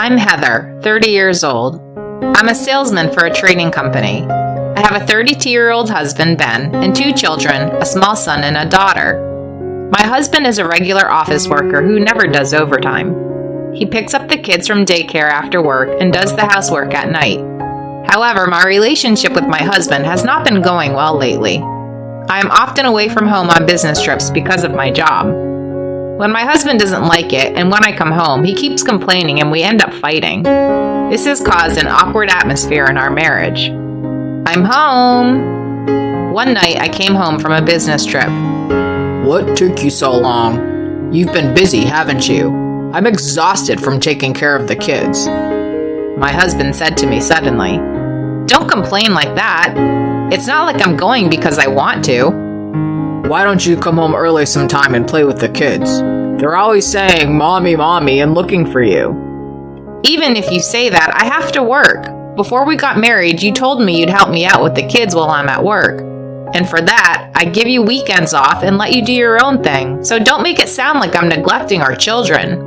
I'm Heather, 30 years old. I'm a salesman for a trading company. I have a 32-year-old husband, Ben, and 2 children, a small son and a daughter. My husband is a regular office worker who never does overtime. He picks up the kids from daycare after work and does the housework at night. However, my relationship with my husband has not been going well lately. I am often away from home on business trips because of my job. When my husband doesn't like it, and when I come home, he keeps complaining and we end up fighting. This has caused an awkward atmosphere in our marriage. I'm home! One night, I came home from a business trip. What took you so long? You've been busy, haven't you? I'm exhausted from taking care of the kids. My husband said to me suddenly. Don't complain like that. It's not like I'm going because I want to. Why don't you come home early sometime and play with the kids? They're always saying, "Mommy, Mommy," and looking for you. Even if you say that, I have to work. Before we got married, you told me you'd help me out with the kids while I'm at work. And for that, I give you weekends off and let you do your own thing. So don't make it sound like I'm neglecting our children.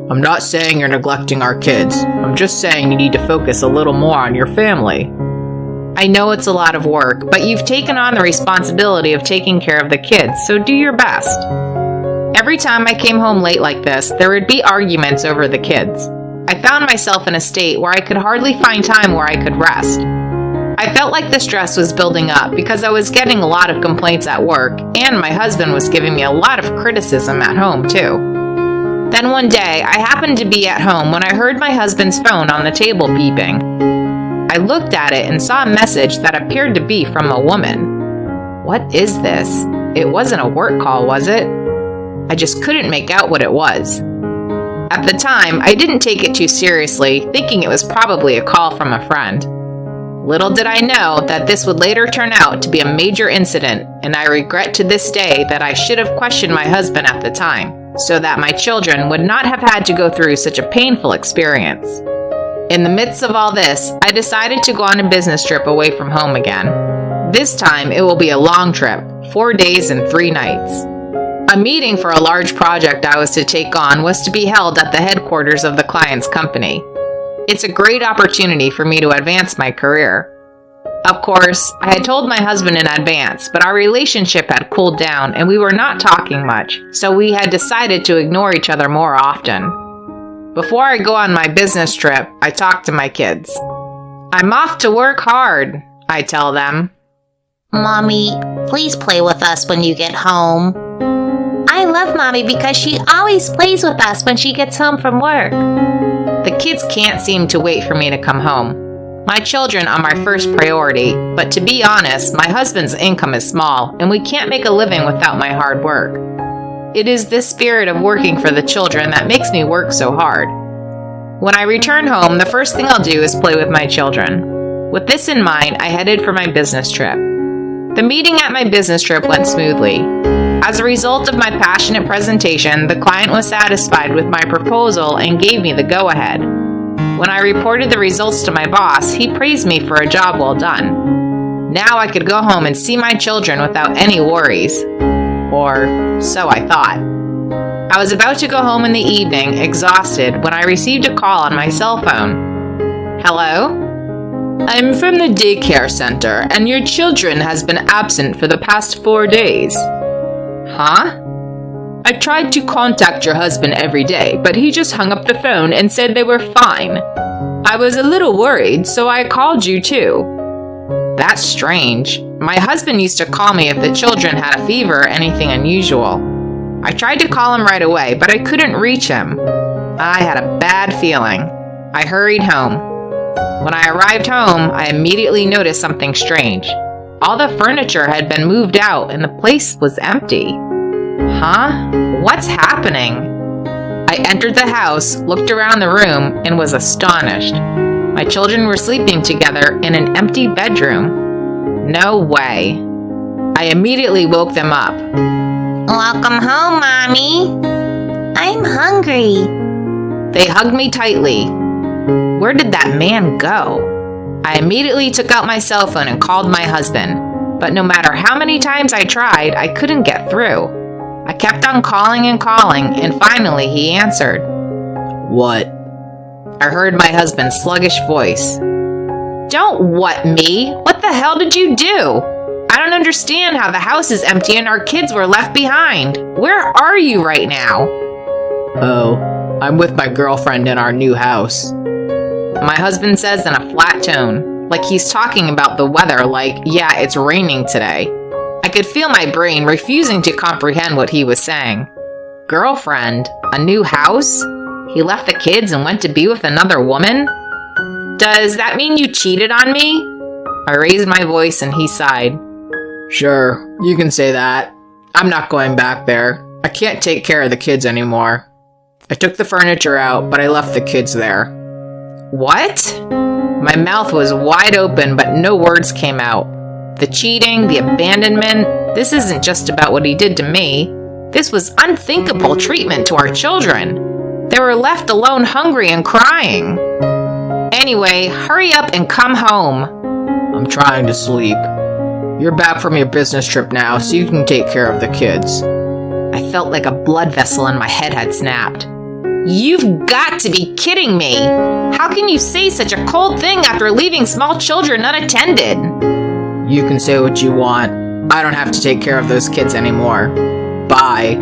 I'm not saying you're neglecting our kids. I'm just saying you need to focus a little more on your family. I know it's a lot of work, but you've taken on the responsibility of taking care of the kids, so do your best. Every time I came home late like this, there would be arguments over the kids. I found myself in a state where I could hardly find time where I could rest. I felt like the stress was building up because I was getting a lot of complaints at work, and my husband was giving me a lot of criticism at home, too. Then one day, I happened to be at home when I heard my husband's phone on the table beeping. I looked at it and saw a message that appeared to be from a woman. What is this? It wasn't a work call, was it? I just couldn't make out what it was. At the time, I didn't take it too seriously, thinking it was probably a call from a friend. Little did I know that this would later turn out to be a major incident, and I regret to this day that I should have questioned my husband at the time, so that my children would not have had to go through such a painful experience. In the midst of all this, I decided to go on a business trip away from home again. This time, it will be a long trip, 4 days and 3 nights. A meeting for a large project I was to take on was to be held at the headquarters of the client's company. It's a great opportunity for me to advance my career. Of course, I had told my husband in advance, but our relationship had cooled down and we were not talking much, so we had decided to ignore each other more often. Before I go on my business trip, I talk to my kids. I'm off to work hard, I tell them. Mommy, please play with us when you get home. I love Mommy because she always plays with us when she gets home from work. The kids can't seem to wait for me to come home. My children are my first priority, but to be honest, my husband's income is small, and we can't make a living without my hard work. It is this spirit of working for the children that makes me work so hard. When I return home, the first thing I'll do is play with my children. With this in mind, I headed for my business trip. The meeting at my business trip went smoothly. As a result of my passionate presentation, the client was satisfied with my proposal and gave me the go-ahead. When I reported the results to my boss, he praised me for a job well done. Now I could go home and see my children without any worries. Or so I thought. I was about to go home in the evening, exhausted, when I received a call on my cell phone. Hello? I'm from the daycare center, and your children has been absent for the past 4 days. Huh? I tried to contact your husband every day, but he just hung up the phone and said they were fine. I was a little worried, so I called you too. That's strange. My husband used to call me if the children had a fever or anything unusual. I tried to call him right away, but I couldn't reach him. I had a bad feeling. I hurried home. When I arrived home, I immediately noticed something strange. All the furniture had been moved out and the place was empty. Huh? What's happening? I entered the house, looked around the room, and was astonished. My children were sleeping together in an empty bedroom. No way. I immediately woke them up. Welcome home, Mommy. I'm hungry. They hugged me tightly. Where did that man go? I immediately took out my cell phone and called my husband. But no matter how many times I tried, I couldn't get through. I kept on calling and calling, and finally he answered. What? I heard my husband's sluggish voice. Don't what me? What the hell did you do? I don't understand how the house is empty and our kids were left behind. Where are you right now? Oh, I'm with my girlfriend in our new house. My husband says in a flat tone, like he's talking about the weather, like, yeah, it's raining today. I could feel my brain refusing to comprehend what he was saying. Girlfriend? A new house? He left the kids and went to be with another woman? Does that mean you cheated on me? I raised my voice and he sighed. Sure, you can say that. I'm not going back there. I can't take care of the kids anymore. I took the furniture out, but I left the kids there. What? My mouth was wide open, but no words came out. The cheating, the abandonment, this isn't just about what he did to me. This was unthinkable treatment to our children. They were left alone hungry and crying. Anyway, hurry up and come home. I'm trying to sleep. You're back from your business trip now, so you can take care of the kids. I felt like a blood vessel in my head had snapped. You've got to be kidding me! How can you say such a cold thing after leaving small children unattended? You can say what you want. I don't have to take care of those kids anymore. Bye.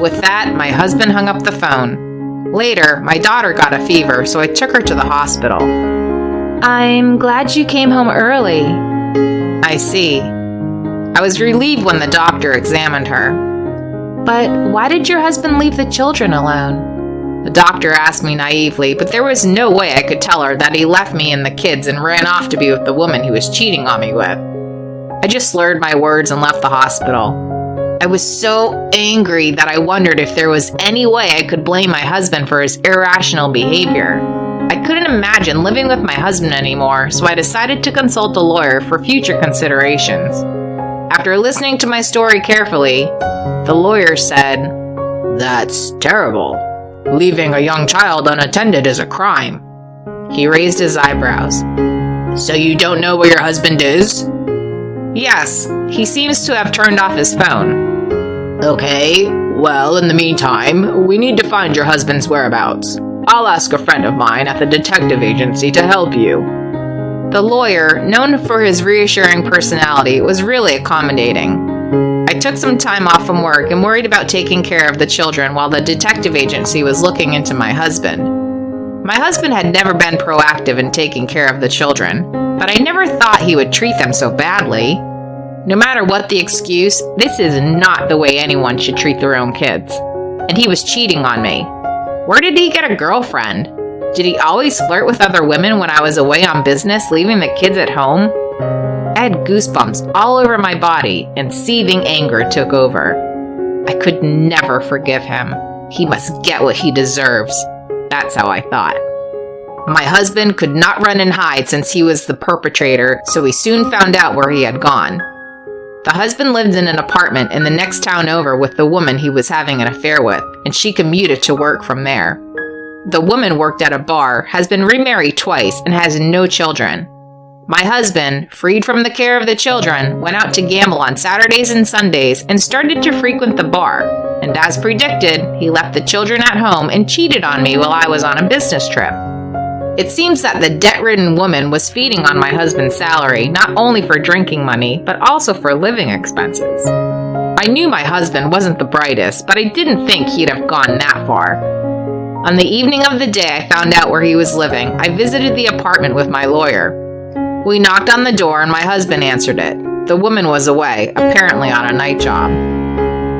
With that, my husband hung up the phone. Later, my daughter got a fever, so I took her to the hospital. I'm glad you came home early. I see. I was relieved when the doctor examined her. But why did your husband leave the children alone? The doctor asked me naively, but there was no way I could tell her that he left me and the kids and ran off to be with the woman he was cheating on me with. I just slurred my words and left the hospital. I was so angry that I wondered if there was any way I could blame my husband for his irrational behavior. I couldn't imagine living with my husband anymore, so I decided to consult a lawyer for future considerations. After listening to my story carefully, the lawyer said, "That's terrible. Leaving a young child unattended is a crime." He raised his eyebrows. "So you don't know where your husband is?" "Yes, he seems to have turned off his phone." "Okay, well, in the meantime, we need to find your husband's whereabouts. I'll ask a friend of mine at the detective agency to help you." The lawyer, known for his reassuring personality, was really accommodating. I took some time off from work and worried about taking care of the children while the detective agency was looking into my husband. My husband had never been proactive in taking care of the children, but I never thought he would treat them so badly. No matter what the excuse, this is not the way anyone should treat their own kids. And he was cheating on me. Where did he get a girlfriend? Did he always flirt with other women when I was away on business, leaving the kids at home? I had goosebumps all over my body, and seething anger took over. I could never forgive him. He must get what he deserves. That's how I thought. My husband could not run and hide since he was the perpetrator, so we soon found out where he had gone. The husband lived in an apartment in the next town over with the woman he was having an affair with, and she commuted to work from there. The woman worked at a bar, has been remarried twice, and has no children. My husband, freed from the care of the children, went out to gamble on Saturdays and Sundays and started to frequent the bar. And as predicted, he left the children at home and cheated on me while I was on a business trip. It seems that the debt-ridden woman was feeding on my husband's salary, not only for drinking money, but also for living expenses. I knew my husband wasn't the brightest, but I didn't think he'd have gone that far. On the evening of the day I found out where he was living, I visited the apartment with my lawyer. We knocked on the door and my husband answered it. The woman was away, apparently on a night job.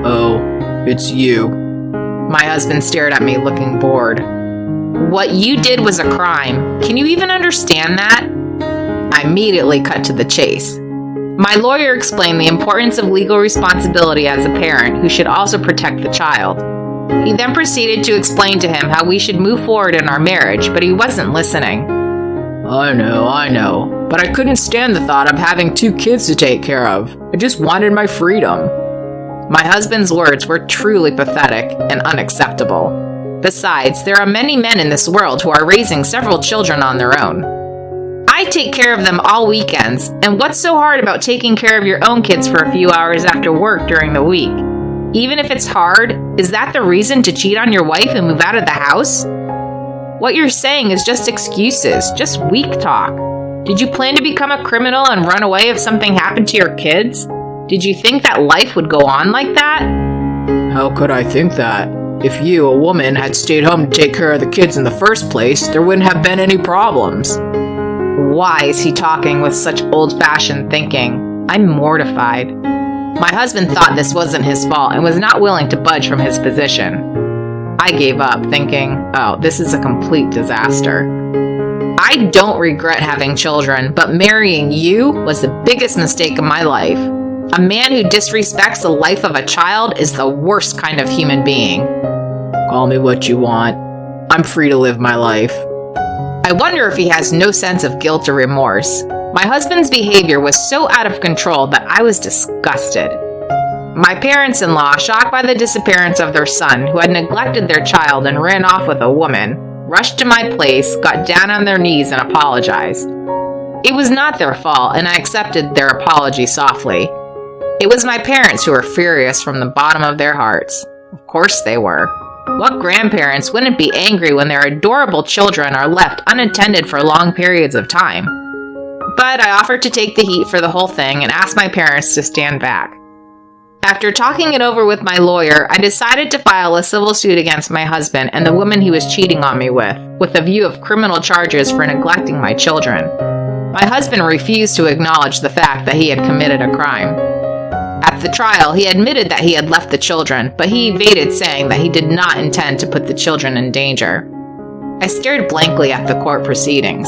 "Oh, it's you." My husband stared at me, looking bored. "What you did was a crime. Can you even understand that?" I immediately cut to the chase. My lawyer explained the importance of legal responsibility as a parent who should also protect the child. He then proceeded to explain to him how we should move forward in our marriage, but he wasn't listening. I know, but I couldn't stand the thought of having 2 kids to take care of. I just wanted my freedom. My husband's words were truly pathetic and unacceptable. Besides, there are many men in this world who are raising several children on their own. I take care of them all weekends, and what's so hard about taking care of your own kids for a few hours after work during the week? Even if it's hard, is that the reason to cheat on your wife and move out of the house? What you're saying is just excuses, just weak talk. Did you plan to become a criminal and run away if something happened to your kids? Did you think that life would go on like that? How could I think that? If you, a woman, had stayed home to take care of the kids in the first place, there wouldn't have been any problems. Why is he talking with such old-fashioned thinking? I'm mortified. My husband thought this wasn't his fault and was not willing to budge from his position. I gave up, thinking, oh, this is a complete disaster. I don't regret having children, but marrying you was the biggest mistake of my life. A man who disrespects the life of a child is the worst kind of human being. Call me what you want. I'm free to live my life. I wonder if he has no sense of guilt or remorse. My husband's behavior was so out of control that I was disgusted. My parents-in-law, shocked by the disappearance of their son, who had neglected their child and ran off with a woman, rushed to my place, got down on their knees, and apologized. It was not their fault, and I accepted their apology softly. It was my parents who were furious from the bottom of their hearts. Of course they were. What grandparents wouldn't be angry when their adorable children are left unattended for long periods of time? But I offered to take the heat for the whole thing and asked my parents to stand back. After talking it over with my lawyer, I decided to file a civil suit against my husband and the woman he was cheating on me with a view of criminal charges for neglecting my children. My husband refused to acknowledge the fact that he had committed a crime. At the trial, he admitted that he had left the children, but he evaded saying that he did not intend to put the children in danger. I stared blankly at the court proceedings.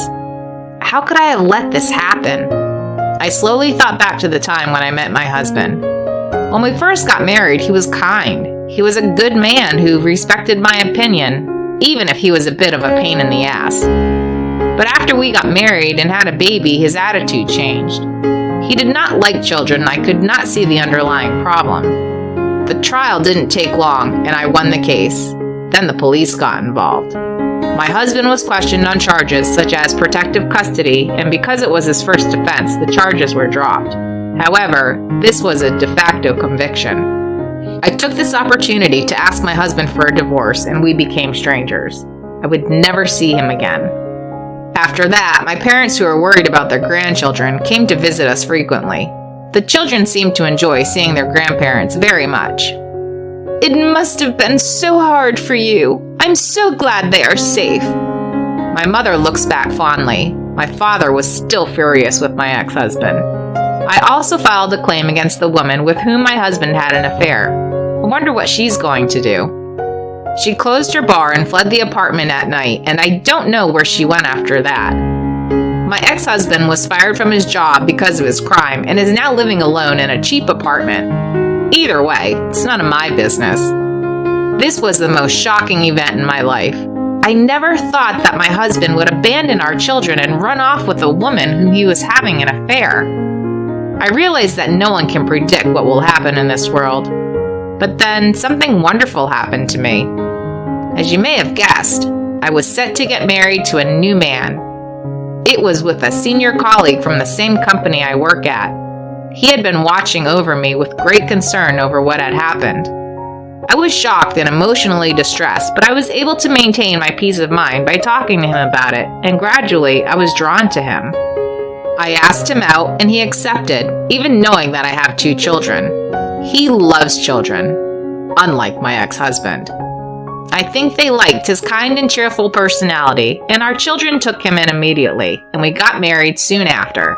How could I have let this happen? I slowly thought back to the time when I met my husband. When we first got married, he was kind. He was a good man who respected my opinion, even if he was a bit of a pain in the ass. But after we got married and had a baby, his attitude changed. He did not like children, and I could not see the underlying problem. The trial didn't take long, and I won the case. Then the police got involved. My husband was questioned on charges such as protective custody, and because it was his first offense, the charges were dropped. However, this was a de facto conviction. I took this opportunity to ask my husband for a divorce, and we became strangers. I would never see him again. After that, my parents, who were worried about their grandchildren, came to visit us frequently. The children seemed to enjoy seeing their grandparents very much. It must have been so hard for you. I'm so glad they are safe. My mother looks back fondly. My father was still furious with my ex-husband. I also filed a claim against the woman with whom my husband had an affair. I wonder what she's going to do. She closed her bar and fled the apartment at night, and I don't know where she went after that. My ex-husband was fired from his job because of his crime and is now living alone in a cheap apartment. Either way, it's none of my business. This was the most shocking event in my life. I never thought that my husband would abandon our children and run off with a woman whom he was having an affair. I realize that no one can predict what will happen in this world. But then something wonderful happened to me. As you may have guessed, I was set to get married to a new man. It was with a senior colleague from the same company I work at. He had been watching over me with great concern over what had happened. I was shocked and emotionally distressed, but I was able to maintain my peace of mind by talking to him about it, and gradually I was drawn to him. I asked him out, and he accepted, even knowing that I have 2 children. He loves children, unlike my ex-husband. I think they liked his kind and cheerful personality, and our children took him in immediately, and we got married soon after.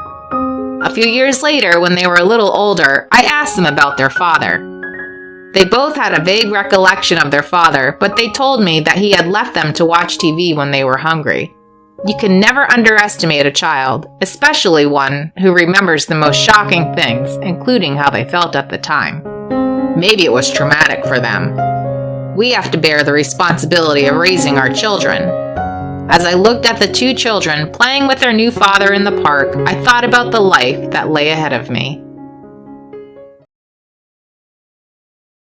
A few years later, when they were a little older, I asked them about their father. They both had a vague recollection of their father, but they told me that he had left them to watch TV when they were hungry. You can never underestimate a child, especially one who remembers the most shocking things, including how they felt at the time. Maybe it was traumatic for them. We have to bear the responsibility of raising our children. As I looked at the 2 children playing with their new father in the park, I thought about the life that lay ahead of me.